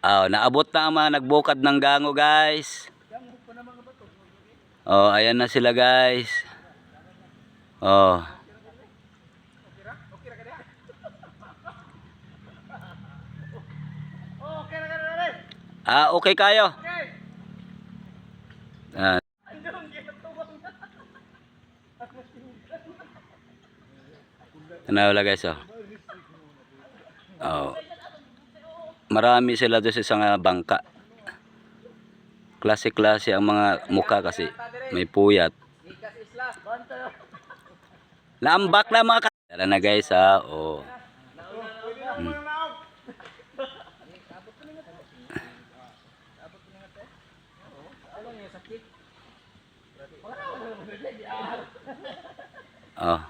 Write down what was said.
Oh, naabot na ang mga nagbukad ng gango, guys. Oh, ayan na sila, guys. Oh. Okay kayo. Ah. Wala, guys, oh. Oh. Marami sila doon sa isang bangka. Klase-klase ang mga mukha kasi may puyat. Lambak na mga tara na, guys, ha. Oh. Oh.